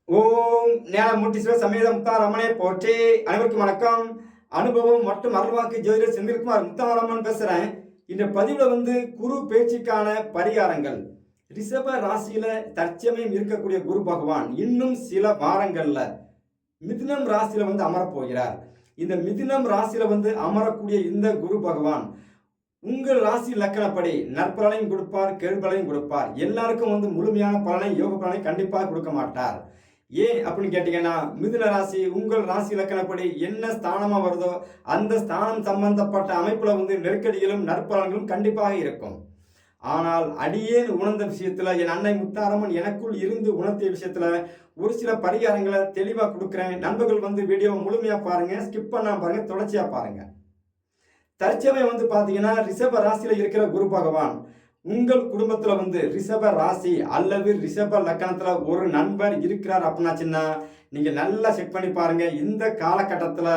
ஓம் ஞானமூர்த்தீஸ்வர சமேத முத்தாரம்மனே போற்றி. அனைவருக்கும் வணக்கம். அனுபவம் மற்றும் அருள்வாக்கு ஜோதிடர் செந்தில்குமார் முத்தாரம்மன் பேசுறேன். இந்த பதிவுல குரு பேச்சுக்கான பரிகாரங்கள். ரிஷப ராசியில தற்சமயம் இருக்கக்கூடிய குரு பகவான் இன்னும் சில வாரங்கள்ல மிதுனம் ராசியில அமரப் போகிறார். இந்த மிதுனம் ராசியில அமரக்கூடிய இந்த குரு பகவான் உங்கள் ராசி லக்கணப்படி நற்பலனையும் கொடுப்பார், கேள்பலனையும் கொடுப்பார். எல்லாருக்கும் முழுமையான பலனை, யோக பலனை கண்டிப்பாக கொடுக்க மாட்டார். ஏன் அப்படின்னு கேட்டீங்கன்னா, மிதுன ராசி உங்கள் ராசி இலக்கணப்படி என்ன ஸ்தானமா வருதோ அந்த ஸ்தானம் சம்பந்தப்பட்ட அமைப்புல நெருக்கடிகளும் நற்பலன்களும் கண்டிப்பாக இருக்கும். ஆனால் அடியேன் உணர்ந்த விஷயத்துல, என் அன்னை முத்தாரம்மன் எனக்குள் இருந்து உணர்த்திய விஷயத்துல ஒரு சில பரிகாரங்களை தெளிவா கொடுக்குறேன். நண்பர்கள் வீடியோவை முழுமையா பாருங்க, ஸ்கிப் பண்ணாம பாருங்க, தொடர்ச்சியா பாருங்க. தற்சமயம் பாத்தீங்கன்னா ரிஷப ராசியில இருக்கிற குரு பகவான் உங்கள் குடும்பத்துல ரிஷப ராசி அல்லது ரிஷப லக்கணத்துல ஒரு நண்பர் இருக்கிறார் அப்படின்னாச்சுன்னா நீங்க நல்லா செக் பண்ணி பாருங்க. இந்த காலகட்டத்துல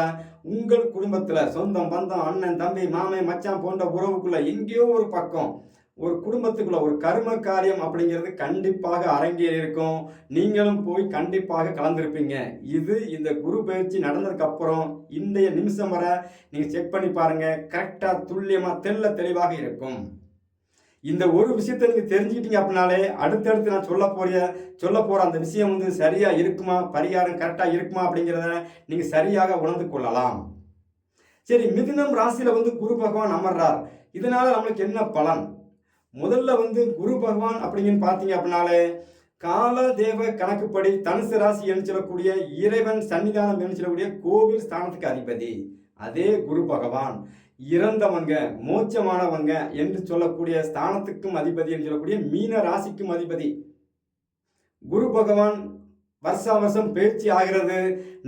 உங்கள் குடும்பத்துல சொந்தம் பந்தம், அண்ணன் தம்பி, மாமன் மச்சான் போன்ற உறவுக்குள்ள எங்கேயோ ஒரு பக்கம் ஒரு குடும்பத்துக்குள்ள ஒரு கர்ம காரியம் அப்படிங்கிறது கண்டிப்பாக அரங்கேறி இருக்கும். நீங்களும் போய் கண்டிப்பாக கலந்துருப்பீங்க. இது இந்த குரு பயிற்சி நடந்ததுக்கு அப்புறம் இன்றைய நிமிஷம் வரை நீங்க செக் பண்ணி பாருங்க. கரெக்டா துல்லியமா தெளிவாக இருக்கும். இந்த ஒரு விஷயத்தை நீங்க தெரிஞ்சுக்கிட்டீங்க அப்படின்னாலே அடுத்தடுத்து நான் சொல்ல போற அந்த விஷயம் சரியா இருக்குமா, பரிகாரம் கரெக்டா இருக்குமா அப்படிங்கிறத நீங்க சரியாக உணர்ந்து கொள்ளலாம். சரி, மிதுனம் ராசியில குரு பகவான் அமர்றார். இதனால நம்மளுக்கு என்ன பலன்? முதல்ல குரு பகவான் அப்படிங்கன்னு பார்த்தீங்க அப்படின்னாலே கால தேவ கணக்குப்படி தனுசு ராசி என்று சொல்லக்கூடிய இறைவன் சன்னிதானம் என்று சொல்லக்கூடிய கோவில் ஸ்தானத்துக்கு அதிபதி அதே குரு பகவான். இறந்தவங்க, மோட்சமானவங்க என்று சொல்லக்கூடிய ஸ்தானத்துக்கும் அதிபதி என்று சொல்லக்கூடிய மீன ராசிக்கும் அதிபதி குரு பகவான். வருஷா வருஷம் பயிற்சி ஆகிறது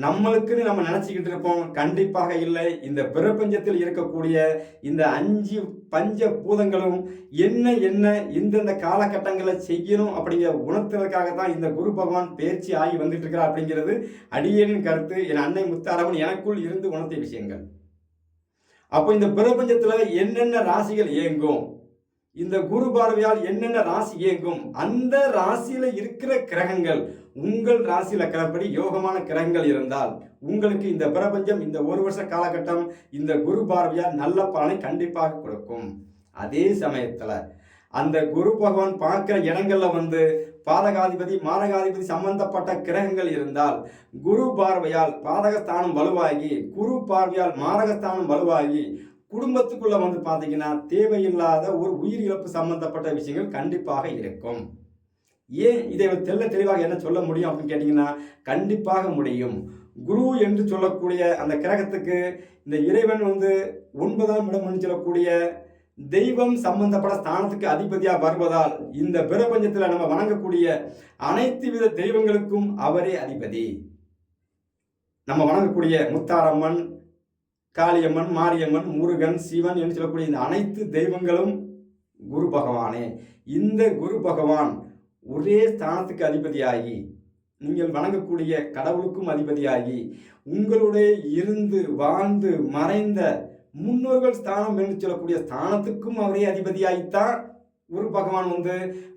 நம்மளுக்குன்னு நம்ம நினைச்சுக்கிட்டு இருப்போம். கண்டிப்பாக இல்லை. இந்த பிரபஞ்சத்தில் இருக்கக்கூடிய இந்த 5 பஞ்ச பூதங்களும் என்ன இந்தந்த காலகட்டங்களை செய்யணும் அப்படிங்கிற உணர்த்துறதுக்காக தான் இந்த குரு பகவான் பயிற்சி ஆகி வந்துட்டு இருக்கிறார் அப்படிங்கிறது அடியேனின் கருத்து. என் அன்னை முத்தாரம்மன் எனக்குள் இருந்து உணர்த்திய விஷயங்கள். அப்போ இந்த பிரபஞ்சத்துல என்னென்ன ராசிகள் இயங்கும், இந்த குரு பார்வையால் என்னென்ன ராசி இயங்கும், அந்த ராசியில இருக்கிற கிரகங்கள் உங்கள் ராசி லக்கணப்படி யோகமான கிரகங்கள் இருந்தால் உங்களுக்கு இந்த பிரபஞ்சம் இந்த ஒரு வருஷ காலகட்டம் இந்த குரு பார்வையால் நல்ல பலனை கண்டிப்பாக கொடுக்கும். அதே சமயத்துல அந்த குரு பகவான் பார்க்கிற இடங்கள்ல பாதகாதிபதி மாரகாதிபதி சம்பந்தப்பட்ட கிரகங்கள் இருந்தால் குரு பார்வையால் பாதகஸ்தானம் வலுவாகி, குரு பார்வையால் மாரகஸ்தானம் வலுவாகி குடும்பத்துக்குள்ள பார்த்தீங்கன்னா தேவையில்லாத ஒரு உயிர் இழப்பு சம்பந்தப்பட்ட விஷயங்கள் கண்டிப்பாக இருக்கும். ஏன் இதை தெளிவாக என்ன சொல்ல முடியும் அப்படின்னு கேட்டீங்கன்னா, கண்டிப்பாக முடியும். குரு என்று சொல்லக்கூடிய அந்த கிரகத்துக்கு இந்த இறைவன் 9ஆம் இடம் சொல்லக்கூடிய தெய்வம் சம்பந்தப்பட்ட ஸ்தானத்துக்கு அதிபதியா வருவதால் இந்த பிரபஞ்சத்தில் நம்ம வணங்கக்கூடிய அனைத்து வித தெய்வங்களுக்கும் அவரே அதிபதி. நம்ம வணங்கக்கூடிய முத்தாரம்மன், காளியம்மன், மாரியம்மன், முருகன், சிவன் என்று சொல்லக்கூடிய இந்த அனைத்து தெய்வங்களும் குரு பகவானே. இந்த குரு பகவான் ஒரே ஸ்தானத்துக்கு அதிபதியாகி நீங்கள் வணங்கக்கூடிய கடவுளுக்கும் அதிபதியாகி உங்களுடைய இருந்து வாழ்ந்து மறைந்த முன்னோர்கள் ஸ்தானம் என்று சொல்லக்கூடிய ஸ்தானத்துக்கும் அவரே அதிபதியாகித்தான் குரு பகவான்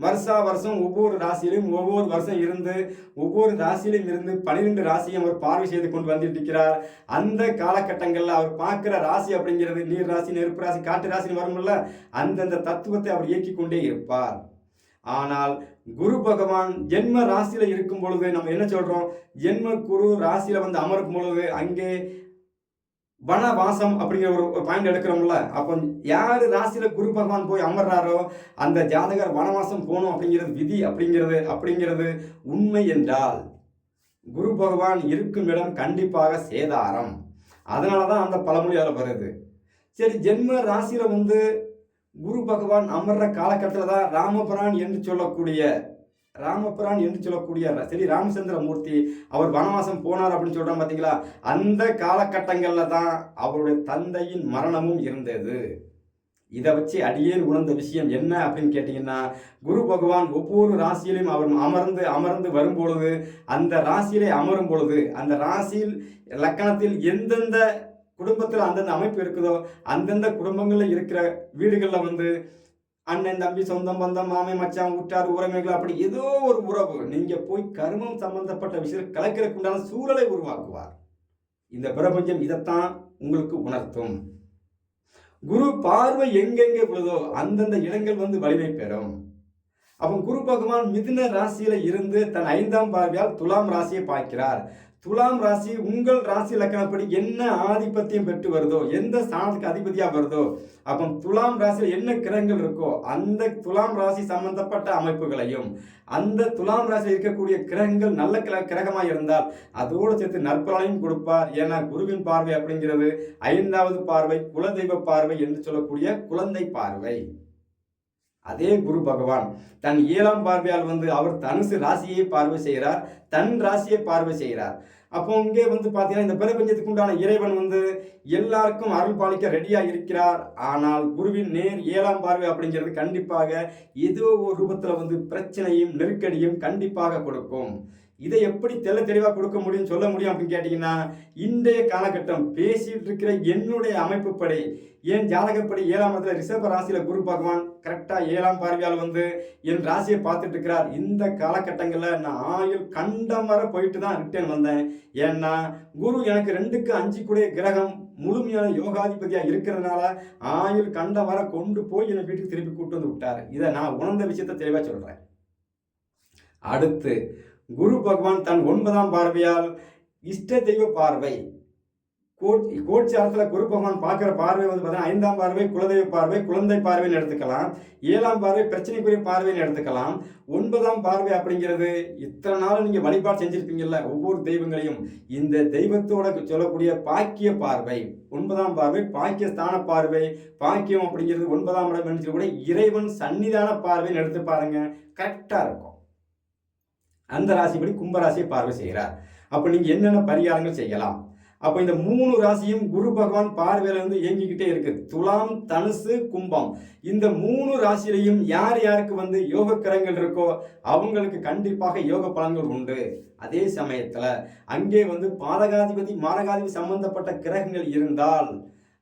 வருஷா வருஷம் ஒவ்வொரு ராசியிலும் ஒவ்வொரு வருஷம் இருந்து ஒவ்வொரு ராசியிலும் இருந்து 12 ராசியும் அவர் பார்வை செய்து கொண்டு வந்துட்டு இருக்கிறார். அந்த காலகட்டங்களில் அவர் பார்க்கிற ராசி அப்படிங்கிறது நீர் ராசி, நெருப்பு ராசி, காட்டு ராசின்னு வரும்ல, அந்தந்த தத்துவத்தை அவர் இயக்கி கொண்டே இருப்பார். ஆனால் குரு பகவான் ஜென்ம ராசியில இருக்கும் பொழுது நம்ம என்ன சொல்றோம், ஜென்ம குரு ராசியில அமரும் பொழுது அங்கே வனவாசம் அப்படிங்கிற ஒரு பாயிண்ட் எடுக்கிறோம்ல. அப்போ யாரு ராசியில குரு பகவான் போய் அமர்றாரோ அந்த ஜாதகர் வனவாசம் போகணும் அப்படிங்கிறது விதி அப்படிங்கிறது உண்மை என்றால் குரு பகவான் இருக்கும் இடம் கண்டிப்பாக சேதாரம். அதனாலதான் அந்த பழமொழி அதில் வருது. சரி, ஜென்ம ராசியில குரு பகவான் அமர்ற காலகட்டத்தில் தான் ராமபிரான் என்று சொல்லக்கூடிய சரி ராமச்சந்திர மூர்த்தி அவர் வனவாசம் போனார் அப்படின்னு சொல்றாங்க பார்த்தீங்களா. அந்த காலகட்டங்களில் தான் அவருடைய தந்தையின் மரணமும் இருந்தது. இதை வச்சு அடியேன் உணர்ந்த விஷயம் என்ன அப்படின்னு கேட்டீங்கன்னா, குரு பகவான் ஒவ்வொரு ராசியிலும் அவர் அமர்ந்து வரும்பொழுது அந்த ராசியிலே அமரும் பொழுது அந்த ராசியில் லக்கணத்தில் எந்தெந்த குடும்பத்தில் அந்தந்த அமைப்பு இருக்குதோ அந்தந்த குடும்பங்களில் இருக்கிற வீடுகளில் அண்ணன் தம்பி சொந்தம் பந்தம் மாமன் மச்சான் உற்றார் உறவினர்கள் அப்படி ஏதோ ஒரு உறவு நீங்க போய் கர்மம் சம்பந்தப்பட்ட விஷயத்தை கலக்கிறதுக்கு உண்டான சூழலை உருவாக்குவார். இந்த பிரபஞ்சம் இதைத்தான் உங்களுக்கு உணர்த்தும். குரு பார்வை எங்கெங்கே விழுதோ அந்தந்த இடங்கள் வலிமை பெறும். அப்போ குரு பகவான் மிதுன ராசியில இருந்து தன் 5ஆம் பார்வையால் துலாம் ராசியை பார்க்கிறார். துலாம் ராசி உங்கள் ராசி லக்கணப்படி என்ன ஆதிபத்தியம் பெற்று வருதோ, எந்த ஸ்தானத்துக்கு அதிபதியா வருதோ, அப்போ துலாம் ராசியில் என்ன கிரகங்கள் இருக்கோ அந்த துலாம் ராசி சம்பந்தப்பட்ட அமைப்புகளையும், அந்த துலாம் ராசியில் இருக்கக்கூடிய கிரகங்கள் நல்ல கிரகமாக இருந்தால் அதோடு சேர்த்து நற்பலனையும் கொடுப்பார். ஏன்னா குருவின் பார்வை அப்படிங்கிறது 5வது பார்வை, குலதெய்வ பார்வை என்று சொல்லக்கூடிய குழந்தை பார்வை. அதே குரு பகவான் தன் 7ஆம் பார்வையால் அவர் தனுசு ராசியை பார்வை செய்கிறார், தன் ராசியை பார்வை செய்கிறார். அப்போ இங்கே பார்த்தீங்கன்னா இந்த பிரபஞ்சத்துக்கு உண்டான இறைவன் எல்லாருக்கும் அருள் பாலிக்க ரெடியா இருக்கிறார். ஆனால் குருவின் நேர் 7ஆம் பார்வை அப்படிங்கிறது கண்டிப்பாக ஏதோ ஒரு ரூபத்தில் பிரச்சனையும் நெருக்கடியும் கண்டிப்பாக கொடுக்கும். இதை எப்படி தெளிவாக கொடுக்க முடியும் சொல்ல முடியும் அப்படின்னு கேட்டீங்கன்னா, இன்றைய காலகட்டம் பேசிட்டு இருக்கிற என்னுடைய அமைப்புப்படி, என் ஜாதகப்படி 7ஆம் இடத்துல ரிஷப ராசியில குரு பகவான் கரெக்டா 7ஆம் பார்வையால் என் ராசியை பார்த்துட்டு இருக்கிறார். இந்த காலகட்டங்களில் நான் ஆயுள் கண்டம் வர போயிட்டு தான் ரிட்டர்ன் வந்தேன். ஏன்னா குரு எனக்கு 2க்கு 5 கூடிய கிரகம் முழுமையான யோகாதிபதியா இருக்கிறதுனால ஆயுள் கண்டம் வர கொண்டு போய் என்னை வீட்டுக்கு திருப்பி கூட்டு வந்து விட்டார். இதை நான் உணர்ந்த விஷயத்தை தெளிவாக சொல்றேன். அடுத்து குரு பகவான் தன் 9ஆம் பார்வையால் இஷ்ட தெய்வ பார்வை, கோட்சாரத்தில் குரு பகவான் பார்க்குற பார்வை பார்த்தீங்கன்னா 5ஆம் பார்வை குலதெய்வ பார்வை, குழந்தை பார்வைன்னு எடுத்துக்கலாம். 7ஆம் பார்வை பிரச்சனைக்குரிய பார்வைன்னு எடுத்துக்கலாம். 9ஆம் பார்வை அப்படிங்கிறது இத்தனை நாள் நீங்கள் வழிபாடு செஞ்சுருப்பீங்கல்ல ஒவ்வொரு தெய்வங்களையும், இந்த தெய்வத்தோட சொல்லக்கூடிய பாக்கிய பார்வை 9ஆம் பார்வை, பாக்கிய ஸ்தான பார்வை. பாக்கியம் அப்படிங்கிறது 9ஆம் இடம் என்று கூட இறைவன் சன்னிதான பார்வைன்னு எடுத்து பாருங்க, கரெக்டாக இருக்கும். அந்த ராசிப்படி கும்பராசியை பார்வை செய்கிறார். அப்போ நீங்கள் என்னென்ன பரிகாரங்கள் செய்யலாம்? அப்போ இந்த 3 ராசியும் குரு பகவான் பார்வையில இயங்கிக்கிட்டே இருக்கு. துலாம், தனுசு, கும்பம், இந்த 3 ராசியிலையும் யார் யாருக்கு யோக கிரகங்கள் இருக்கோ அவங்களுக்கு கண்டிப்பாக யோக பலன்கள் உண்டு. அதே சமயத்தில் அங்கே பாதகாதிபதி மாரகாதிபதி சம்பந்தப்பட்ட கிரகங்கள் இருந்தால்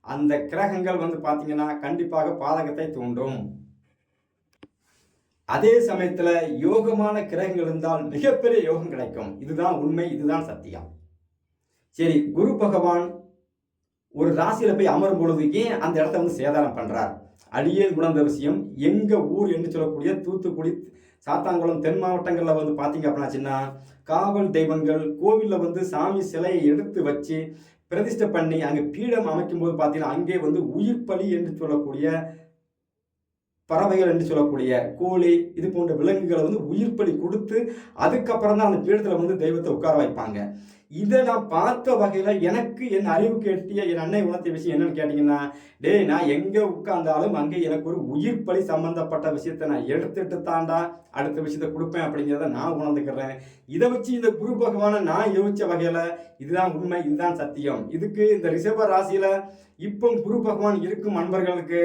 அந்த கிரகங்கள் பார்த்தீங்கன்னா கண்டிப்பாக பாதகத்தை தூண்டும். அதே சமயத்தில் யோகமான கிரகங்கள் இருந்தால் மிகப்பெரிய யோகம் கிடைக்கும். இதுதான் உண்மை, இதுதான் சத்தியம். சரி, குரு பகவான் ஒரு ராசியில போய் அமரும் பொழுது ஏன் அந்த இடத்த சேதாரம் பண்றார்? அடியேன் உணர்ந்த விஷயம், எங்க ஊர் என்று சொல்லக்கூடிய தூத்துக்குடி, சாத்தான்குளம், தென் மாவட்டங்களில் பார்த்தீங்க அப்படின்னாச்சுன்னா காவல் தெய்வங்கள் கோவிலில் சாமி சிலையை எடுத்து வச்சு பிரதிஷ்டை பண்ணி அங்கே பீடம் அமைக்கும் போது பார்த்தீங்கன்னா அங்கே உயிர் பலி என்று சொல்லக்கூடிய பறவைகள் என்று சொல்லக்கூடிய கோழி இது போன்ற விலங்குகளை உயிர் பலி கொடுத்து அதுக்கப்புறம் தான் அந்த பீடத்தில் தெய்வத்தை உட்கார வைப்பாங்க. இதை நான் பார்த்த வகையில் எனக்கு என் அறிவுக்கு எட்டிய என் அன்னை உணர்த்திய விஷயம் என்னன்னு கேட்டிங்கன்னா, நான் எங்கே உட்கார்ந்தாலும் அங்கே எனக்கு ஒரு உயிர் பலி சம்பந்தப்பட்ட விஷயத்தை நான் எடுத்துட்டு தாண்டா அடுத்த விஷயத்தை கொடுப்பேன் அப்படிங்கிறத நான் உணர்ந்துக்கிறேன். இதை வச்சு இந்த குரு பகவானை நான் யோசித்த வகையில் இதுதான் உண்மை, இதுதான் சத்தியம். இதுக்கு இந்த ரிஷப ராசியில் இப்போ குரு பகவான் இருக்கும் அன்பர்களுக்கு,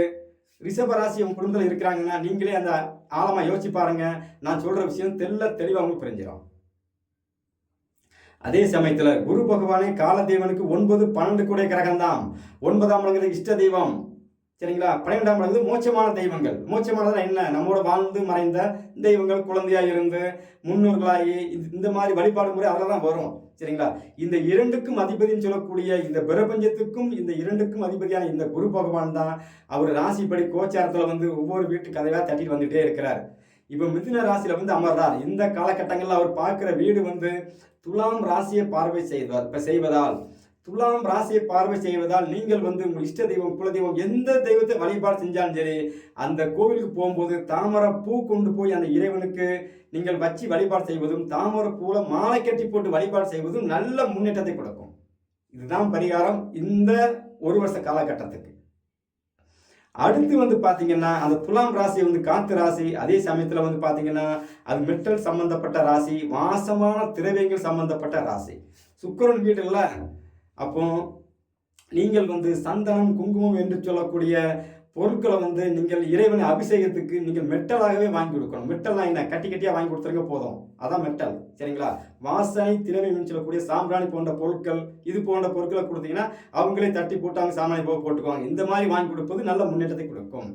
ரிஷப ராசி உங்க குடும்பத்தில் இருக்கிறாங்கன்னா நீங்களே அந்த ஆழமா யோசிச்சு பாருங்க. நான் சொல்ற விஷயம் தெளிவாக உங்களுக்கு புரிஞ்சிடும். அதே சமயத்தில் குரு பகவானே காலதேவனுக்கு 9, 12 கூடிய கிரகம் தான். 9ஆம் இடங்கிறது இஷ்ட தெய்வம், சரிங்களா? 12ஆம் இடம் மோட்சமான தெய்வங்கள். மோட்சமானதான் என்ன? நம்மோட வாழ்ந்து மறைந்த தெய்வங்கள், குழந்தையா இருந்து முன்னோர்களாகி இந்த மாதிரி வழிபாடு முறை அதில் தான் வரும், சரிங்களா? இந்த 2க்கும் அதிபதினு சொல்லக்கூடிய இந்த பிரபஞ்சத்துக்கும் இந்த 2க்கும் அதிபதியான இந்த குரு பகவான் தான் அவர் ராசிப்படி கோச்சாரத்தில் ஒவ்வொரு வீட்டு கதையாக தட்டிட்டு வந்துட்டே இருக்கிறார். இப்போ மிதுன ராசியில் அமர்றார். இந்த காலகட்டங்களில் அவர் பார்க்குற வீடு துலாம் ராசியை பார்வை செய்வதால் துலாம் ராசியை பார்வை செய்வதால் நீங்கள் உங்கள் இஷ்ட தெய்வம், குலதெய்வம், எந்த தெய்வத்தை வழிபாடு செஞ்சாலும் சரி அந்த கோவிலுக்கு போகும்போது தாமரை பூ கொண்டு போய் அந்த இறைவனுக்கு நீங்கள் வச்சு வழிபாடு செய்வதும், தாமரை பூல மாலை கட்டி போட்டு வழிபாடு செய்வதும் நல்ல முன்னேற்றத்தை கொடுக்கும். இதுதான் பரிகாரம் இந்த ஒரு வருஷ காலகட்டத்துக்கு. அடுத்து பார்த்தீங்கன்னா அந்த துலாம் ராசி காத்து ராசி. அதே சமயத்தில் பார்த்தீங்கன்னா அது மெட்டல் சம்பந்தப்பட்ட ராசி, வாசமான திரவியங்கள் சம்பந்தப்பட்ட ராசி. சுக்கிரன் வீடு இல்லை. அப்போ நீங்கள் சந்தனம், குங்குமம் என்று சொல்லக்கூடிய பொருட்களை நீங்கள் இறைவனை அபிஷேகத்துக்கு நீங்கள் மெட்டலாகவே வாங்கி கொடுக்கணும். மெட்டல் என்ன, கட்டி கட்டியாக வாங்கி கொடுத்துருங்க போதும், அதான் மெட்டல், சரிங்களா? வாசனை திரவியம் சொல்லக்கூடிய சாம்பிராணி போன்ற பொருட்கள், இது போன்ற பொருட்களை கொடுத்தீங்கன்னா அவங்களே தட்டி போட்டாங்க சாம்பிராணி போட்டுக்குவாங்க. இந்த மாதிரி வாங்கி கொடுப்பது நல்ல முன்னேற்றத்தை கொடுக்கும்.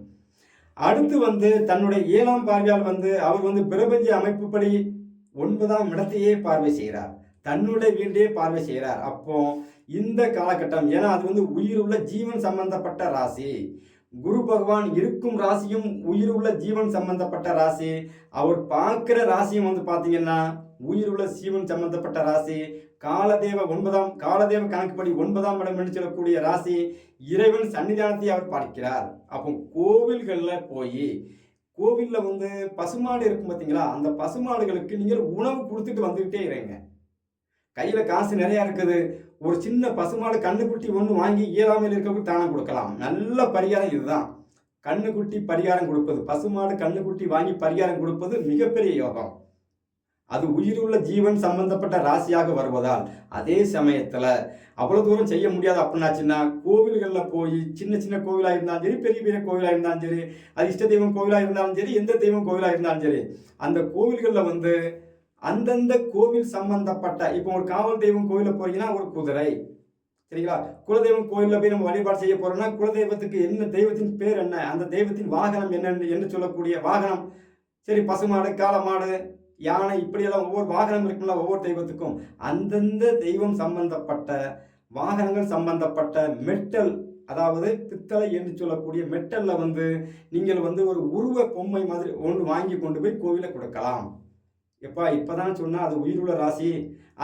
அடுத்து வந்து தன்னுடைய 7ஆம் பார்வையால் வந்து அவர் வந்து பிரபஞ்ச அமைப்புப்படி 9ஆம் இடத்தையே பார்வை செய்கிறார். தன்னுடைய வீட்டையே பார்வை செய்கிறார். அப்போ இந்த காலகட்டம், ஏன்னா அது வந்து உயிருள்ள ஜீவன் சம்பந்தப்பட்ட ராசி. குரு பகவான் இருக்கும் ராசியும் உயிருள்ள ஜீவன் சம்பந்தப்பட்ட ராசி. அவர் பார்க்கிற ராசியும் வந்து பார்த்தீங்கன்னா உயிருள்ள ஜீவன் சம்பந்தப்பட்ட ராசி. காலதேவ கணக்குப்படி 9ஆம் இடம் என்று சொல்லக்கூடிய ராசி. இறைவன் சன்னிதானத்தை அவர் பார்க்கிறார். அப்போ கோவில்களில் போய் கோவிலில் வந்து பசுமாடு இருக்கும் பார்த்தீங்களா, அந்த பசுமாடுகளுக்கு நீங்கள் உணவு கொடுத்துட்டு வந்துக்கிட்டே இருங்க. கையில் காசு நிறையா இருக்குது, ஒரு சின்ன பசுமாடு கண்ணுக்குட்டி ஒன்று வாங்கி இயலாமையில் இருக்கவங்களுக்கு தானம் கொடுக்கலாம். நல்ல பரிகாரம் இதுதான். கண்ணுக்குட்டி பரிகாரம் கொடுப்பது, பசுமாடு கண்ணுக்குட்டி வாங்கி பரிகாரம் கொடுப்பது மிகப்பெரிய யோகம். அது உயிருள்ள ஜீவன் சம்பந்தப்பட்ட ராசியாக வருவதால் அதே சமயத்தில் அவ்வளோ தூரம் செய்ய முடியாது அப்படின்னாச்சுன்னா கோவில்களில் போய் சின்ன சின்ன கோவிலாக இருந்தாலும் சரி, பெரிய பெரிய கோவிலாக இருந்தாலும் சரி, அது இஷ்ட தெய்வம் கோவிலாக இருந்தாலும் சரி, எந்த தெய்வம் கோவிலாக இருந்தாலும் சரி, அந்த கோவில்களில் வந்து அந்தந்த கோவில் சம்பந்தப்பட்ட, இப்போ ஒரு காவல் தெய்வம் கோவிலில் போறீங்கன்னா ஒரு குதிரை, சரிங்களா, குலதெய்வம் கோவிலில் போய் நம்ம வழிபாடு செய்ய போறோம்னா குலதெய்வத்துக்கு என்ன, தெய்வத்தின் பேர் என்ன, அந்த தெய்வத்தின் வாகனம் என்னன்னு என்று சொல்லக்கூடிய வாகனம், சரி பசுமாடு காளமாடு யானை இப்படியெல்லாம் ஒவ்வொரு வாகனம் இருக்குல்ல, ஒவ்வொரு தெய்வத்துக்கும் அந்தந்த தெய்வம் சம்பந்தப்பட்ட வாகனங்கள் சம்பந்தப்பட்ட மெட்டல், அதாவது பித்தளை என்று சொல்லக்கூடிய மெட்டலில் வந்து நீங்கள் வந்து ஒரு உருவ பொம்மை மாதிரி ஒன்று வாங்கி கொண்டு போய் கோவிலில் கொடுக்கலாம். இப்போதான் சொன்னால் அது உயிருள்ள ராசி,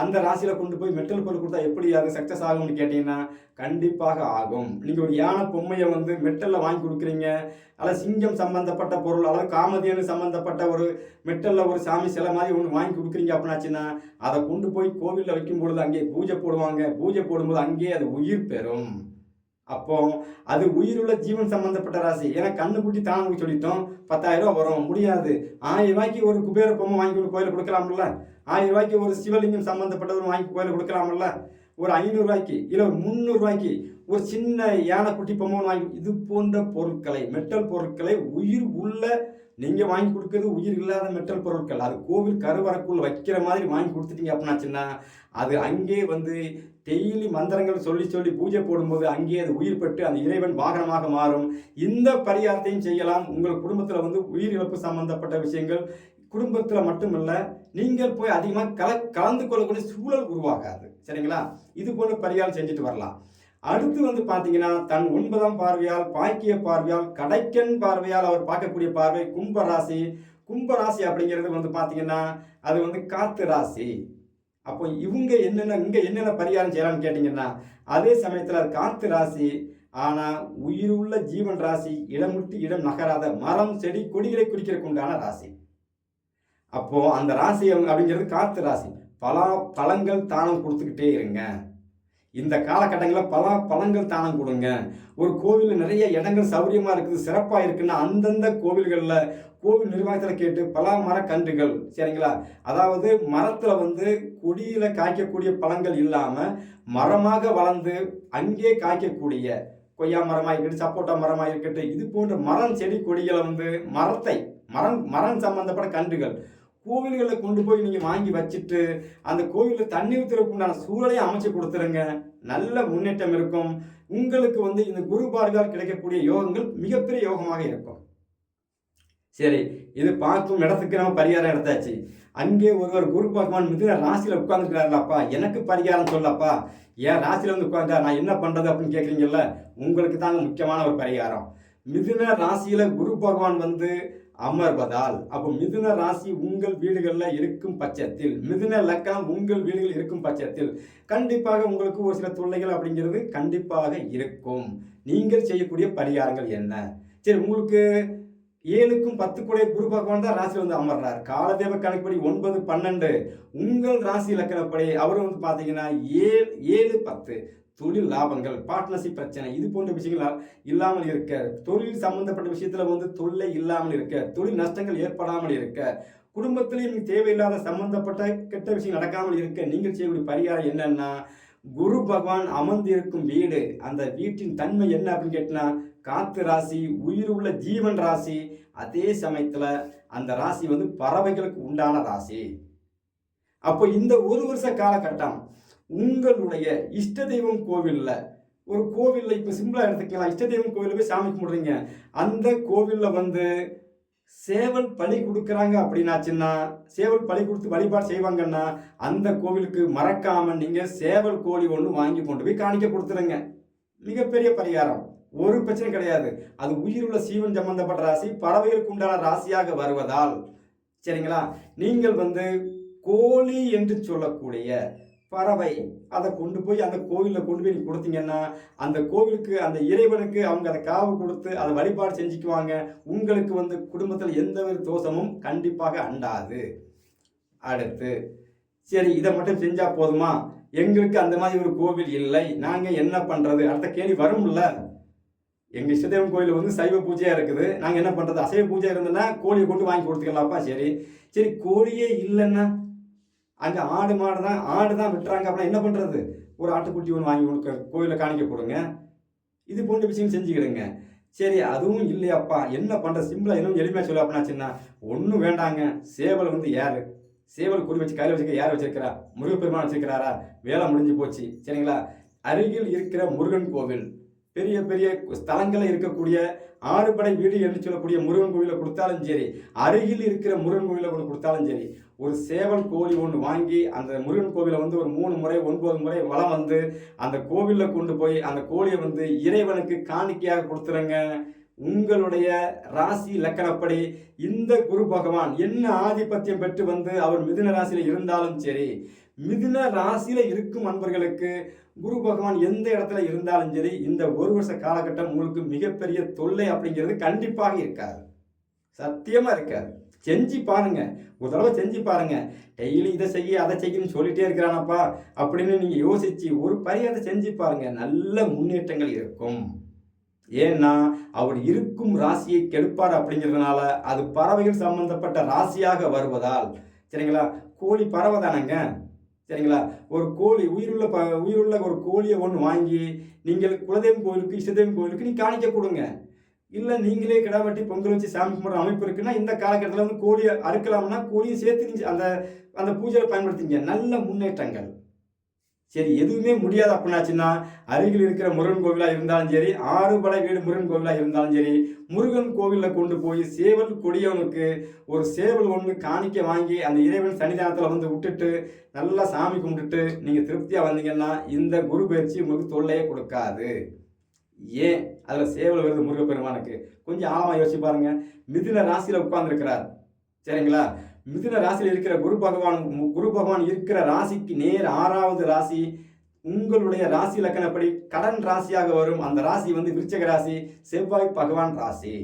அந்த ராசியில் கொண்டு போய் மெட்டல் பொருள் கொடுத்தா எப்படி அது சக்ஸஸ் ஆகும்னு கேட்டிங்கன்னா கண்டிப்பாக ஆகும். நீங்கள் ஒரு யானை பொம்மையை வந்து மெட்டலில் வாங்கி கொடுக்குறீங்க, அல்லது சிங்கம் சம்மந்தப்பட்ட பொருள், அல்லது காமதேனு சம்மந்தப்பட்ட ஒரு மெட்டலில் ஒரு சாமி சிலை மாதிரி ஒன்று வாங்கி கொடுக்குறீங்க அப்படின்னாச்சுன்னா அதை கொண்டு போய் கோவிலில் வைக்கும் பொழுது அங்கே பூஜை போடுவாங்க. பூஜை போடும்போது அங்கேயே அது உயிர் பெறும். அப்போ அது உயிருள்ள ஜீவன் சம்பந்தப்பட்ட ராசி. ஏன்னா கண்ணுக்குட்டி தானே சொல்லிட்டோம், 10,000 ரூபா வரும், முடியாது. 1000 ரூபாய்க்கு ஒரு குபேர பொம்மை வாங்கி கொண்டு கோயிலில் கொடுக்கலாம்ல, 1000 ரூபாய்க்கு ஒரு சிவலிங்கம் சம்பந்தப்பட்டவர் வாங்கி கோயிலில் கொடுக்கலாம்ல, ஒரு 500 ரூபாய்க்கு இல்லை ஒரு 300 ரூபாய்க்கு ஒரு சின்ன யானைக்குட்டி பொம்மை வாங்கி, இது போன்ற பொருட்களை, மெட்டல் பொருட்களை உயிர் உள்ள நீங்கள் வாங்கி கொடுக்குறது உயிர் இல்லாத மெட்டல் பொருட்கள், அது கோவில் கருவறைக்குள் வைக்கிற மாதிரி வாங்கி கொடுத்துட்டீங்க அப்படின்னாச்சுன்னா அது அங்கே வந்து டெய்லி மந்திரங்கள் சொல்லி சொல்லி பூஜை போடும்போது அங்கே அது உயிர் பெற்று அந்த இறைவன் வாகனமாக மாறும். இந்த பரிகாரத்தையும் செய்யலாம். உங்கள் குடும்பத்தில் வந்து உயிர் இழப்பு சம்பந்தப்பட்ட விஷயங்கள் குடும்பத்தில் மட்டுமல்ல, நீங்கள் போய் அதிகமாக கலந்து கொள்ளக்கூடிய சூழல் உருவாகாது. சரிங்களா? இது போன்ற பரிகாரம் செஞ்சுட்டு வரலாம். அடுத்து வந்து பார்த்தீங்கன்னா தன் 9ஆம் பார்வையால், பாக்கிய பார்வையால், கடைக்கன் பார்வையால் அவர் பார்க்கக்கூடிய பார்வை கும்பராசி. கும்பராசி அப்படிங்கிறது வந்து பார்த்தீங்கன்னா அது வந்து காத்து ராசி. அப்போ இவங்க என்னென்ன பரிகாரம் செய்யலாம்னு கேட்டிங்கன்னா அதே சமயத்தில் அது காத்து ராசி. ஆனால் உயிருள்ள ஜீவன் ராசி, இடம் விட்டு இடம் நகராத மரம் செடி கொடிகளை குறிக்கிறதுக்கு உண்டான ராசி. அப்போ அந்த ராசி அப்படிங்கிறது காத்து ராசி. பழங்கள் தானம் கொடுத்துக்கிட்டே இருங்க. இந்த காலகட்டங்களில் பழங்கள் தானம் கொடுங்க. ஒரு கோவிலில் நிறைய இடங்கள் சௌரியமாக இருக்குது, சிறப்பாக இருக்குன்னா அந்தந்த கோவில்களில் கோவில் நிர்வாகத்தில் கேட்டு பல மரக்கன்றுகள், சரிங்களா, அதாவது மரத்தில் வந்து கொடியில் காய்க்கக்கூடிய பழங்கள் இல்லாமல் மரமாக வளர்ந்து அங்கே காய்க்கக்கூடிய கொய்யா மரமாக இருக்கட்டும், சப்போட்டா மரமாக இருக்கட்டும், இது போன்ற மரம் செடி கொடிகளை வந்து மரம் சம்பந்தப்பட்ட கன்றுகள் கோவில்களில் கொண்டு போய் நீங்கள் வாங்கி வச்சுட்டு அந்த கோவிலில் தண்ணி ஊற்றுறதுக்கு உண்டான சூழலையும் அமைச்சு கொடுத்துருங்க. நல்ல முன்னேற்றம் இருக்கும். உங்களுக்கு வந்து இந்த குரு பார்வையால் கிடைக்கக்கூடிய யோகங்கள் மிகப்பெரிய யோகமாக இருக்கும். சரி, இது பார்க்கும் இடத்துக்கு நம்ம பரிகாரம் எடுத்தாச்சு. அங்கே ஒருவர் குரு பகவான் மிதுன ராசியில் உட்கார்ந்துருக்கிறாருலப்பா, எனக்கு பரிகாரம் சொல்லப்பா, ஏன் ராசியில் வந்து உட்கார்ந்தா நான் என்ன பண்ணுறது அப்படின்னு கேட்குறீங்கல்ல, உங்களுக்கு தாங்க முக்கியமான ஒரு பரிகாரம். மிதுன ராசியில் குரு பகவான் வந்து அமர்வதால், அப்போ மிதுன ராசி உங்கள் வீடுகளில் இருக்கும் பட்சத்தில், மிதுன லக்கணம் உங்கள் வீடுகளில் இருக்கும் பட்சத்தில் கண்டிப்பாக உங்களுக்கு ஒரு சில தொல்லைகள் அப்படிங்கிறது கண்டிப்பாக இருக்கும். நீங்கள் செய்யக்கூடிய பரிகாரங்கள் என்ன? சரி, உங்களுக்கு 7க்கும் 10 கூட குரு பகவான் தான் ராசியில் வந்து அமர்றார். காலதேவ கணக்குப்படி 9, 12 உங்கள் ராசி லக்கணப்படி அவர் வந்து பார்த்தீங்கன்னா 7, 10 தொழில் லாபங்கள், பார்ட்னர்ஷிப் பிரச்சனை, இது போன்ற விஷயங்கள் இல்லாமல் இருக்க, தொழில் சம்பந்தப்பட்ட விஷயத்தில் வந்து தொல்லை இல்லாமல் இருக்க, தொழில் நஷ்டங்கள் ஏற்படாமல் இருக்க, குடும்பத்திலையும் தேவையில்லாத சம்பந்தப்பட்ட கெட்ட விஷயம் நடக்காமல் இருக்க நீங்கள் செய்யக்கூடிய பரிகாரம் என்னன்னா, குரு பகவான் அமர்ந்திருக்கும் வீடு, அந்த வீட்டின் தன்மை என்ன அப்படின்னு கேட்டினா காத்து ராசி, உயிருள்ள ஜீவன் ராசி. அதே சமயத்தில் அந்த ராசி வந்து பறவைகளுக்கு உண்டான ராசி. அப்போ இந்த ஒரு வருஷ காலகட்டம் உங்களுடைய இஷ்ட தெய்வம் கோவிலில் ஒரு கோவிலில் இப்போ சிம்பிளாக எடுத்துக்கலாம், இஷ்ட தெய்வம் கோவிலில் போய் சாமி கும்பிட்றீங்க, அந்த கோவிலில் வந்து சேவல் பலி கொடுக்குறாங்க அப்படின்னாச்சுன்னா, சேவல் பலி கொடுத்து வழிபாடு செய்வாங்கன்னா, அந்த கோவிலுக்கு மறக்காம நீங்கள் சேவல் கோழி ஒன்று வாங்கி கொண்டு போய் காணிக்க கொடுத்துருங்க. மிகப்பெரிய பரிகாரம், ஒரு பிரச்சனை கிடையாது. அது உயிருள்ள சீவன் சம்பந்தப்பட்ட ராசி, பறவைகளுக்கு உண்டான ராசியாக வருவதால், சரிங்களா, நீங்கள் வந்து கோழி என்று சொல்லக்கூடிய பறவை அதை கொண்டு போய் அந்த கோவிலில் கொண்டு போய் கொடுத்தீங்கன்னா, அந்த கோவிலுக்கு அந்த இறைவனுக்கு அவங்க அதை காவு கொடுத்து அதை வழிபாடு செஞ்சுக்குவாங்க. உங்களுக்கு வந்து குடும்பத்தில் எந்த ஒரு தோஷமும் கண்டிப்பாக அண்டாது. அடுத்து, சரி இதை மட்டும் செஞ்சால் போதுமா, எங்களுக்கு அந்த மாதிரி ஒரு கோவில் இல்லை, நாங்கள் என்ன பண்ணுறது, அடுத்த கேள்வி வரும்ல. எங்கள் இஷ்டதெய்வம் கோயில் வந்து சைவ பூஜையாக இருக்குது, நாங்கள் என்ன பண்ணுறது, அசைவ பூஜை இருந்ததுன்னா கோழியை கொண்டு வாங்கி கொடுத்துக்கலாம்ப்பா. சரி சரி, கோழியே இல்லைன்னா அங்கே ஆடு மாடு தான், ஆடு தான் விட்டுறாங்க அப்படின்னா என்ன பண்ணுறது, ஒரு ஆட்டுக்குட்டி ஒன்று வாங்கி கொடுக்க கோயிலில் காணிக்க கொடுங்க, இது போன்ற விஷயம் செஞ்சுக்கிடுங்க. சரி அதுவும் இல்லையாப்பா என்ன பண்ணுற, சிம்பிளாக இன்னும் எளிமையாக சொல்ல அப்படின்னாச்சுன்னா, ஒன்றும் வேண்டாங்க, சேவல் வந்து யார், சேவல் குறி வச்சு கையில் வச்சுக்க யார் வச்சிருக்கிறா, முருகப்பெருமான் வச்சிருக்கிறாரா, வேலை முடிஞ்சு போச்சு. சரிங்களா, அருகில் இருக்கிற முருகன் கோவில், பெரிய பெரிய ஸ்தலங்களில் இருக்கக்கூடிய ஆறுபடை வீடு என்று சொல்லக்கூடிய முருகன் கோவிலை கொடுத்தாலும் சரி, அருகில் இருக்கிற முருகன் கோவிலை ஒன்று கொடுத்தாலும் சரி, ஒரு சேவல் கோழி ஒன்று வாங்கி அந்த முருகன் கோவிலை வந்து ஒரு 3 முறை 9 முறை வலம் வந்து அந்த கோவிலில் கொண்டு போய் அந்த கோழியை வந்து இறைவனுக்கு காணிக்கையாக கொடுத்துருங்க. உங்களுடைய ராசி லக்கணப்படி இந்த குரு பகவான் என்ன ஆதிபத்தியம் பெற்று வந்து அவர் மிதுன ராசியில் இருந்தாலும் சரி, மிதுன ராசியில் இருக்கும் அன்பர்களுக்கு குரு பகவான் எந்த இடத்துல இருந்தாலும் சரி, இந்த ஒரு வருஷ காலகட்டம் உங்களுக்கு மிகப்பெரிய தொல்லை அப்படிங்கிறது கண்டிப்பாக இருக்காது, சத்தியமாக இருக்காது. செஞ்சு பாருங்க, ஒரு தடவை செஞ்சு பாருங்க. டெய்லி இதை செய்ய அதை செய்யணும்னு சொல்லிட்டே இருக்கிறானப்பா அப்படின்னு நீங்கள் யோசிச்சு ஒரு பரிகாரத்தை செஞ்சு பாருங்க, நல்ல முன்னேற்றங்கள் இருக்கும். ஏன்னா அவர் இருக்கும் ராசியை கெடுப்பார் அப்படிங்கிறதுனால, அது பறவைகள் சம்பந்தப்பட்ட ராசியாக வருவதால். சரிங்களா, கோழி பறவை தானேங்க. சரிங்களா, ஒரு கோழி உயிருள்ள ஒரு கோழியை ஒன்று வாங்கி நீங்கள் குலதெய்வம் கோயிலுக்கு இஷ்டதெய்வம் கோயிலுக்கு நீ காணிக்க கொடுங்க. இல்லை நீங்களே கிடா வெட்டி பொங்கல் வச்சு சாமி கும்பிட்ற அமைப்பு இருக்குன்னா, இந்த காலகட்டத்தில் வந்து கோழியை அறுக்கலாம்னா கோழியை சேர்த்து நீங்கள் அந்த அந்த பூஜையில் பயன்படுத்திங்க, நல்ல முன்னேற்றங்கள். சரி எதுவுமே முடியாது அப்படின்னாச்சுன்னா, அருகில் இருக்கிற முருகன் கோவிலாக இருந்தாலும் சரி, ஆறுபடை வீடு முருகன் கோவிலாக இருந்தாலும் சரி, முருகன் கோவிலில் கொண்டு போய் சேவல் கொடியவனுக்கு ஒரு சேவல் ஒன்று காணிக்க வாங்கி அந்த இறைவன் சன்னிதானத்தில் வந்து விட்டுட்டு நல்லா சாமி கும்பிட்டுட்டு நீங்கள் திருப்தியாக வந்தீங்கன்னா, இந்த குரு பயிற்சி உங்களுக்கு தொல்லையே கொடுக்காது. ஏன் அதில் சேவல் வருது முருகப்பெருமானுக்கு, கொஞ்சம் ஆழமாக யோசிச்சு பாருங்க. மிதுன ராசியில் உட்கார்ந்துருக்கிறார். சரிங்களா, மிதுன ராசியில் இருக்கிற குரு பகவான் இருக்கிற ராசிக்கு நேர் 6வது ராசி உங்களுடைய ராசி லக்கணப்படி கடன் ராசியாக வரும். அந்த ராசி வந்து விருச்சிக ராசி, செவ்வாய் பகவான் ராசி.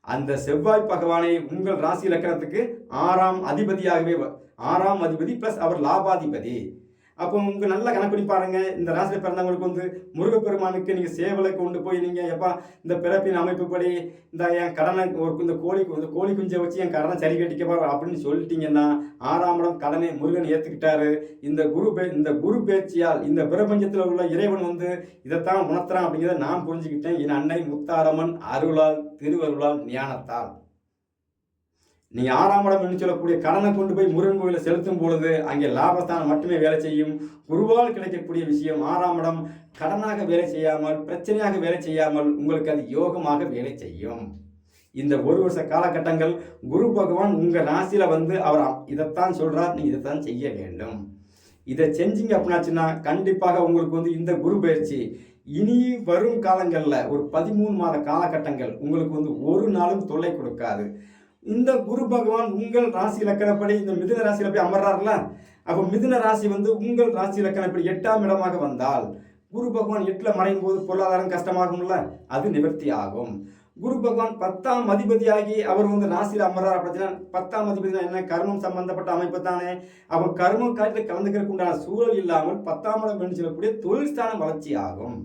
அந்த செவ்வாய் பகவானை உங்கள் ராசி லக்கணத்துக்கு 6ஆம் அதிபதியாகவே, 6ஆம் அதிபதி பிளஸ் அவர் லாபாதிபதி. அப்போ உங்கள் நல்ல கணக்கு பாருங்க, இந்த ராசியில் பிறந்தவங்களுக்கு வந்து முருகப்பெருமானுக்கு நீங்கள் சேவலை கொண்டு போய் நீங்கள் எப்பா இந்த பிறப்பின் அமைப்புப்படி இந்த என் கடனை இந்த கோழி குஞ்சை வச்சு என் கடனை சரி கட்டிக்கப்பா அப்படின்னு சொல்லிட்டீங்கன்னா, 6ஆம் இடம் கடனை முருகன் ஏற்றுக்கிட்டாரு. இந்த குரு பேச்சியால் இந்த பிரபஞ்சத்தில் உள்ள இறைவன் வந்து இதைத்தான் உணர்த்துறான் அப்படிங்கிறத நான் புரிஞ்சுக்கிட்டேன், என் அன்னை முத்தாரம்மன் அருளால் திருவருளால் ஞானத்தால். நீங்கள் 6ஆம் இடம் என்று சொல்லக்கூடிய கடனை கொண்டு போய் முருகன் கோவிலில் செலுத்தும் பொழுது அங்கே லாபஸ்தானம் மட்டுமே வேலை செய்யும். குருவால் கிடைக்கக்கூடிய விஷயம் 6ஆம் இடம் கடனாக வேலை செய்யாமல், பிரச்சனையாக வேலை செய்யாமல் உங்களுக்கு அது யோகமாக வேலை செய்யும். இந்த ஒரு வருஷ காலகட்டங்கள் குரு பகவான் உங்கள் ராசியில் வந்து அவர் இதைத்தான் சொல்கிறார், நீங்கள் இதைத்தான் செய்ய வேண்டும். இதை செஞ்சீங்க அப்படின்னாச்சுன்னா கண்டிப்பாக உங்களுக்கு வந்து இந்த குரு பயிற்சி இனி வரும் காலங்களில் ஒரு 13 மாத காலகட்டங்கள் உங்களுக்கு வந்து ஒரு நாளும் தொல்லை கொடுக்காது. இந்த குரு பகவான் உங்கள் ராசி லக்கணப்படி இந்த மிதுன ராசியில் போய் அமர்றாருல, அப்போ மிதுன ராசி வந்து உங்கள் ராசி லக்கணப்படி 8ஆம் இடமாக வந்தால், குரு பகவான் 8ல் மறையும் போது பொருளாதாரம் கஷ்டமாகும்ல, அது நிவர்த்தி ஆகும். குரு பகவான் 10ஆம் அதிபதியாகி அவர் வந்து ராசியில் அமர்றார் அப்படின்னா, 10ஆம் அதிபதினா என்ன, கர்மம் சம்பந்தப்பட்ட அமைப்பு தானே. அவன் கர்ம காலத்தில் கலந்துக்கிறதுக்கு உண்டான சூழல் இல்லாமல் 10ஆம் இடம் என்று சொல்லக்கூடிய தொழில் ஸ்தானம் வளர்ச்சி ஆகும்.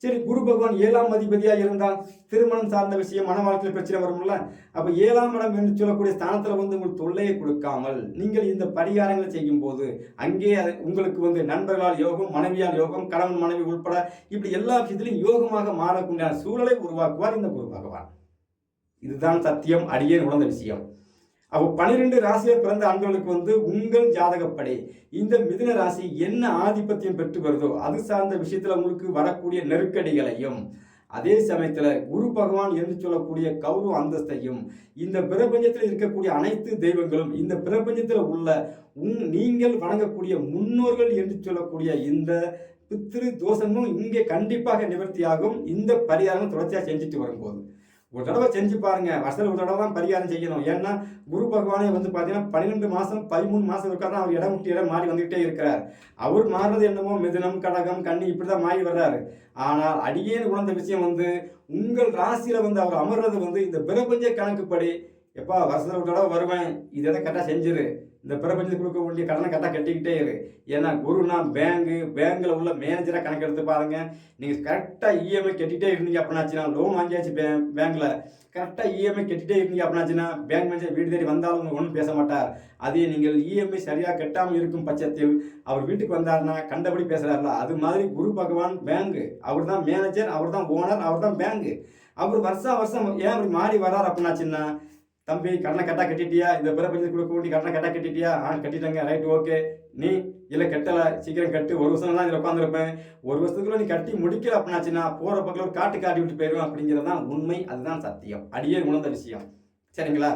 சரி, குரு பகவான் 7ஆம் அதிபதியாக இருந்தால் திருமணம் சார்ந்த விஷயம், மன வாழ்க்கையில் பிரச்சனை வரும்ல. அப்போ 7ஆம் இடம் என்று சொல்லக்கூடிய ஸ்தானத்தில் வந்து உங்களுக்கு தொல்லையை கொடுக்காமல் நீங்கள் இந்த பரிகாரங்களை செய்யும் போது அங்கே உங்களுக்கு வந்து நண்பர்களால் யோகம், மனைவியால் யோகம், கணவன் மனைவி உட்பட இப்படி எல்லா விஷயத்திலையும் யோகமாக மாறக்கூடிய சூழலை உருவாக்குவார் இந்த குரு பகவான். இதுதான் சத்தியம், அடியேன் உணர்ந்த விஷயம். அப்போ 12 ராசியில பிறந்த ஆண்களுக்கு வந்து உங்கள் ஜாதகப்படி இந்த மிதுன ராசி என்ன ஆதிபத்தியம் பெற்று வருதோ அது சார்ந்த விஷயத்துல உங்களுக்கு வரக்கூடிய நெருக்கடிகளையும், அதே சமயத்துல குரு பகவான் என்று சொல்லக்கூடிய கௌரவ அந்தஸ்தையும், இந்த பிரபஞ்சத்தில் இருக்கக்கூடிய அனைத்து தெய்வங்களும், இந்த பிரபஞ்சத்தில் உள்ள நீங்கள் வணங்கக்கூடிய முன்னோர்கள் என்று சொல்லக்கூடிய இந்த பித்ரு தோஷமும் இங்கே கண்டிப்பாக நிவர்த்தியாகும். இந்த பரிகாரம் தொடர்ச்சியாக செஞ்சுட்டு வரும்போது ஒரு தடவை செஞ்சு பாருங்க. வருஷத்துல ஒரு தடவை தான் பரிகாரம் செய்யணும். ஏன்னா குரு பகவானே வந்து பார்த்தீங்கன்னா 12 மாதம் 13 மாதம் இருக்காரு தான் அவர் இடம் விட்டு இடம் மாறி வந்துகிட்டே இருக்கிறார். அவர் மாறுறது என்னமோ மிதுனம், கடகம், கன்னி இப்படி தான் மாறி வர்றாரு. ஆனால் அடியேன்னு உணர்ந்த விஷயம் வந்து உங்கள் ராசியில் வந்து அவர் அமர்றது வந்து இந்த பிரபஞ்ச கணக்குப்படி, எப்பா வருஷத்தில் ஒரு தடவை வருவேன், இதை கரெக்டாக செஞ்சிரு, இந்த பிரபஞ்சத்துக்கு கொடுக்க வேண்டிய கடனை கரெக்டாக கட்டிக்கிட்டே இரு. ஏன்னா குருனா பேங்கில் உள்ள மேனேஜராக கணக்கு எடுத்து பாருங்க. நீங்கள் கரெக்டாக இஎம்ஐ கட்டிகிட்டே இருந்தீங்க அப்படின்னாச்சுன்னா, லோன் வாங்கியாச்சு பேங்க்கில் கரெக்டாக இஎம்ஐ கட்டிகிட்டே இருந்தீங்க அப்படின்னாச்சுன்னா, பேங்க் மேனேஜர் வீடு தேடி வந்தாலும் உங்களுக்கு ஒன்றும் பேச மாட்டார். அதே நீங்கள் இஎம்ஐ சரியாக கட்டாமல் இருக்கும் பட்சத்தில் அவர் வீட்டுக்கு வந்தார்னா கண்டபடி பேசுகிறார்ல, அது மாதிரி குரு பகவான் பேங்கு, அவர் தான் மேனேஜர், அவர் தான் ஓனர், அவர் தான் பேங்கு. அவர் வருஷம் ஏன் அப்படி மாறி வர்றார் அப்படின்னாச்சுன்னா, தம்பி கடனை கரெக்டாக கட்டிட்டியா, இந்த பிரபஞ்சத்துக்கு கொடுக்க வேண்டிய கடனை கரெக்டாக கட்டிட்டியா, கட்டிட்டேங்க, ரைட், ஓகே. நீ இல்லை கட்டலை, சீக்கிரம் கட்டு, ஒரு வருஷம் தான் இதில் உட்காந்துருப்பேன், ஒரு வருஷத்துக்குள்ள நீ கட்டி முடிக்கல அப்படின்னாச்சுன்னா போகிற பக்கம் ஒரு காட்டி விட்டு போயிடும் அப்படிங்கிறது தான் உண்மை. அதுதான் சத்தியம், அடியே உணர்ந்த விஷயம். சரிங்களா?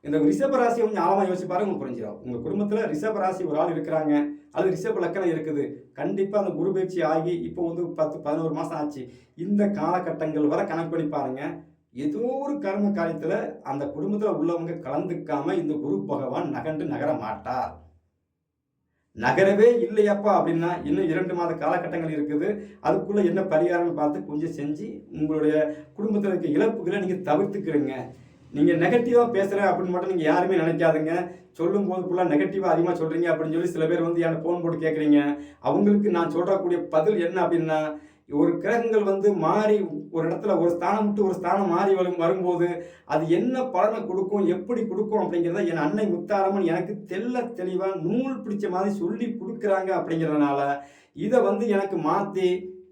இந்த ரிஷப ராசியை கொஞ்சம் ஆழமாக யோசிச்சு பாருங்க, உங்களுக்கு புரிஞ்சிடும். உங்கள் குடும்பத்தில் ரிஷப ராசி ஒரு ஆள் இருக்கிறாங்க, அது ரிஷப லக்கணம் இருக்குது. கண்டிப்பாக அந்த குரு பயிற்சி ஆகி இப்போ வந்து 10-11 மாதம் ஆச்சு. இந்த காலகட்டங்கள் வரை கணக்கு பண்ணி பாருங்க, ஏதோ ஒரு கர்ம காரியத்தில் அந்த குடும்பத்தில் உள்ளவங்க கலந்துக்காம இந்த குரு பகவான் நகர மாட்டார். நகரவே இல்லையப்பா அப்படின்னா இன்னும் 2 மாத காலகட்டங்கள் இருக்குது. அதுக்குள்ள என்ன பரிகாரம்னு பார்த்து கொஞ்சம் செஞ்சு உங்களுடைய குடும்பத்தில் இருக்க இழப்புகளை நீங்கள் தவிர்த்துக்கிறீங்க. நீங்கள் நெகட்டிவாக பேசுகிறேன் அப்படின்னு மட்டும் நீங்கள் யாருமே நினைக்காதுங்க. சொல்லும் போது ஃபுல்லாக நெகட்டிவாக அதிகமாக சொல்கிறீங்க அப்படின்னு சொல்லி சில பேர் வந்து என் ஃபோன் போட்டு கேட்குறீங்க. அவங்களுக்கு நான் சொல்கிறக்கூடிய பதில் என்ன அப்படின்னா, ஒரு கிரகங்கள் வந்து மாறி ஒரு இடத்துல ஒரு ஸ்தானம் விட்டு ஒரு ஸ்தானம் மாறி வரும்போது அது என்ன பலனை கொடுக்கும், எப்படி கொடுக்கும் அப்படிங்கிறத என் அன்னை முத்தாரம்மன் எனக்கு தெளிவாக நூல் பிடிச்ச மாதிரி சொல்லி கொடுக்குறாங்க. அப்படிங்கிறதுனால இதை வந்து எனக்கு மாற்றி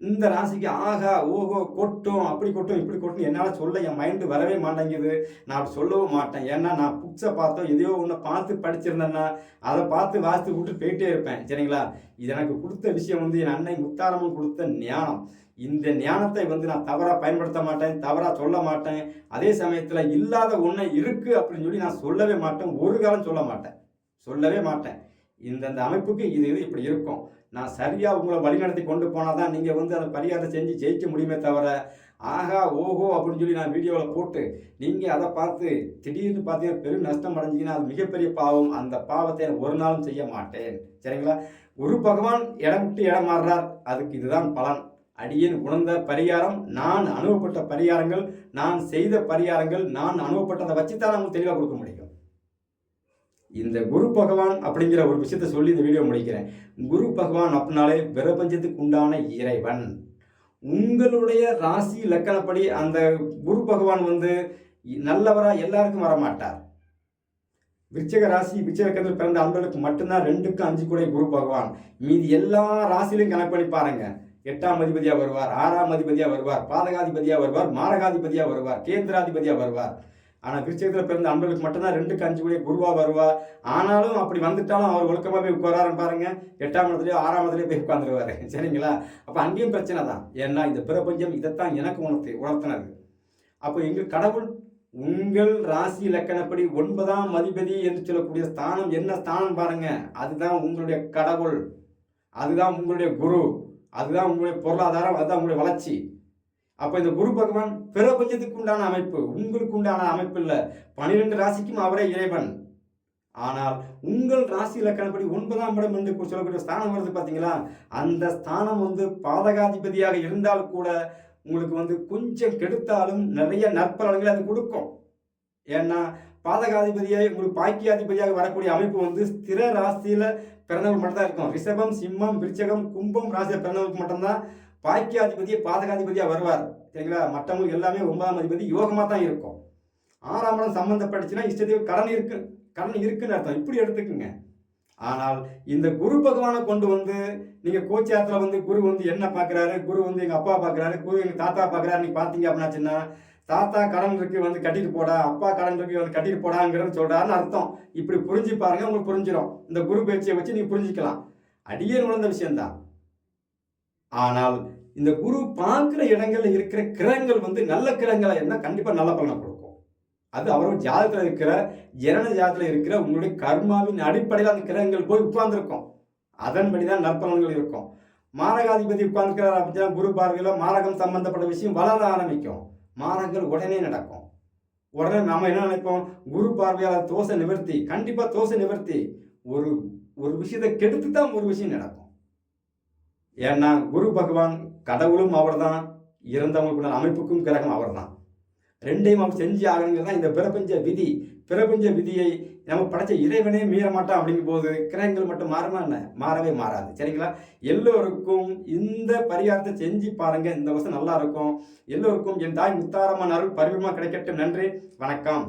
இந்த ராசிக்கு ஆகா ஓஹோ கொட்டும், அப்படி கொட்டும் இப்படி கொட்டும் என்னால் சொல்ல என் மைண்டு வரவே மாட்டேங்குது. நான் அப்படி சொல்லவும் மாட்டேன். ஏன்னா நான் புக்ஸை பார்த்தோம் எதையோ ஒன்று பார்த்து படிச்சிருந்தேன்னா அதை பார்த்து வாசித்து விட்டு போயிட்டே இருப்பேன். சரிங்களா? இது எனக்கு கொடுத்த விஷயம் வந்து என் அன்னை முத்தாரம்மன் கொடுத்த ஞானம். இந்த ஞானத்தை வந்து நான் தவறாக பயன்படுத்த மாட்டேன், தவறாக சொல்ல மாட்டேன். அதே சமயத்தில் இல்லாத ஒன்று இருக்குது அப்படின்னு சொல்லி நான் சொல்லவே மாட்டேன், ஒரு காலம் சொல்லவே மாட்டேன். இந்த அமைப்புக்கு இது இப்படி இருக்கும், நான் சரியாக உங்களை வழிநடத்தி கொண்டு போனால் தான் நீங்கள் வந்து அந்த பரிகாரத்தை செஞ்சு ஜெயிக்க முடியுமே தவிர ஆகா ஓஹோ அப்படின்னு சொல்லி நான் வீடியோவில் போட்டு நீங்கள் அதை பார்த்து திடீர்னு பார்த்தீங்கன்னா பெரும் நஷ்டம் அடைஞ்சிங்கன்னா அது மிகப்பெரிய பாவம். அந்த பாவத்தை ஒரு நாளும் செய்ய மாட்டேன். சரிங்களா? குரு பகவான் இடம் விட்டு இடம் மாறுறார், அதுக்கு இதுதான் பலன். அடியேன் உணர்ந்த பரிகாரம், நான் அனுபவப்பட்ட பரிகாரங்கள், நான் செய்த பரிகாரங்கள், நான் அனுபவப்பட்டதை வச்சு தான் நமக்கு தெளிவாக கொடுக்க முடியும். இந்த குரு பகவான் அப்படிங்கிற ஒரு விஷயத்த சொல்லி இந்த வீடியோ முடிக்கிறேன். குரு பகவான் அப்படின்னாலே பிரபஞ்சத்துக்கு உண்டான இறைவன். உங்களுடைய ராசி லக்கணப்படி அந்த குரு பகவான் வந்து நல்லவரா எல்லாருக்கும் வரமாட்டார். விருச்சிக ராசி விருச்சிக லக்கணத்தில் பிறந்த அன்பர்களுக்கு மட்டும்தான் 2க்கும் 5 கூட குரு பகவான். மீதி எல்லா ராசிலையும் கணக்கு பண்ணி பாருங்க. 8ஆம் அதிபதியாக வருவார், 6ஆம் அதிபதியாக வருவார், பாதகாதிபதியாக வருவார், மாரகாதிபதியாக வருவார், கேந்திராதிபதியாக வருவார். ஆனால் விருச்சிகத்தில் பிறந்த அன்பர்களுக்கு மட்டும்தான் 2க்கு 5 கூட குருவாக வருவார். ஆனாலும் அப்படி வந்துட்டாலும் அவர் ஒழுக்கமாக போய் உட்காராருன்னு பாருங்க, 8ஆம் இடத்துலையோ 6ஆம் இடத்துலையோ போய் உட்காந்துருவாரு. சரிங்களா? அப்போ அங்கேயும் பிரச்சனை தான். ஏன்னா இந்த பிரபஞ்சம் இதைத்தான் எனக்கு உணர்த்தினது. அப்போ எங்கள் கடவுள் உங்கள் ராசி லக்கணப்படி 9ஆம் அதிபதி என்று சொல்லக்கூடிய ஸ்தானம் என்ன ஸ்தானம் பாருங்க, அதுதான் உங்களுடைய கடவுள், அதுதான் உங்களுடைய குரு, அதுதான் உங்களுடைய பொருளாதாரம், அதுதான் உங்களுடைய வளர்ச்சி. அப்போ இந்த குரு பகவான் பிரபஞ்சத்துக்கு உண்டான அமைப்பு, உங்களுக்கு உண்டான அமைப்பு இல்லை. 12 ராசிக்கும் அவரே இறைவன். ஆனால் உங்கள் ராசி லக்கணப்படி 9ஆம் இடம் என்று சொல்லக்கூடிய ஸ்தானம் வருது பார்த்தீங்களா, அந்த ஸ்தானம் வந்து பாதகாதிபதியாக இருந்தால் கூட உங்களுக்கு வந்து கொஞ்சம் கெடுத்தாலும் நிறைய நற்பலன்களை அது கொடுக்கும். ஏன்னா பாதகாதிபதியாக உங்களுக்கு பாக்கியாதிபதியாக வரக்கூடிய அமைப்பு வந்து ஸ்திர ராசியில் பிறந்தவங்களுக்கு மட்டும்தான் இருக்கும். ரிஷபம், சிம்மம், விருச்சகம், கும்பம் ராசியில் பிறந்தவங்களுக்கு மட்டும்தான் பாக்கியாதிபதியை பாதகாதிபதியாக வருவார். சரிங்களா? மற்றவங்களுக்கு எல்லாமே 9ஆம் அதிபதி யோகமாக தான் இருக்கும். 6ஆம் இடம் சம்மந்தப்பட்டுச்சுன்னா இஷ்டத்துக்கு கடன் இருக்குன்னு அர்த்தம். இப்படி எடுத்துக்குங்க. ஆனால் இந்த குரு பகவானை கொண்டு வந்து நீங்கள் கோச்சாரத்தில் வந்து குரு வந்து என்ன பார்க்குறாரு, குரு வந்து எங்கள் அப்பா பார்க்குறாரு, குரு எங்கள் தாத்தா பார்க்குறாரு, நீங்கள் பார்த்தீங்க அப்படின்னாச்சுன்னா தாத்தா கடன் இருக்கு வந்து கட்டிட்டு போடா, அப்பா கடன் இருக்கு வந்து கட்டிட்டு போடாங்கிறது சொல்றாருன்னு அர்த்தம். இப்படி புரிஞ்சு பாருங்க, உங்களுக்கு புரிஞ்சிடும். இந்த குரு பயிற்சியை வச்சு நீங்க புரிஞ்சுக்கலாம். அடியேன் உணர்ந்த விஷயம்தான். ஆனால் இந்த குரு பார்க்கிற இடங்கள்ல இருக்கிற கிரகங்கள் வந்து நல்ல கிரகங்களா என்ன கண்டிப்பா நல்ல பலனை கொடுக்கும். அது அவரோட ஜாதகத்தில் இருக்கிற ஜனன ஜாதகத்தில் இருக்கிற உங்களுடைய கர்மாவின் அடிப்படையில் அந்த கிரகங்கள் போய் உட்கார்ந்துருக்கும். அதன்படிதான் நற்பலன்கள் இருக்கும். மாரகாதிபதி உட்கார்ந்துருக்கிறார் அப்படின்னா குரு பார்வையில் மாரகம் சம்பந்தப்பட்ட விஷயம் வளர ஆரம்பிக்கும். மாரகங்கள் உடனே நடக்கும். உடனே நாம என்ன நினைப்போம், குரு பார்வையால் தோஷ நிவர்த்தி. கண்டிப்பா தோஷ நிவர்த்தி. ஒரு ஒரு விஷயத்தை கெடுத்து தான் ஒரு விஷயம் நடக்கும். ஏன்னா குரு பகவான் கடவுளும் அவர்தான், இறந்தவங்களுக்குள்ள அமைப்புக்கும் கிரகம் அவர்தான். ரெண்டையும் அவர் செஞ்சு ஆகணுங்கிறது தான் இந்த பிரபஞ்ச விதி. பிரபஞ்ச விதியை நம்ம படைச்ச இறைவனே மீற மாட்டான் அப்படிங்கும் போது கிரகங்கள் மட்டும் மாறுமா என்ன? மாறவே மாறாது. சரிங்களா? எல்லோருக்கும் இந்த பரிகாரத்தை செஞ்சு பாருங்க. இந்த வருஷம் நல்லா இருக்கும். எல்லோருக்கும் என் தாய் முத்தாரம்மன் அருள் பரிபூர்ணமா கிடைக்கட்டும். நன்றி, வணக்கம்.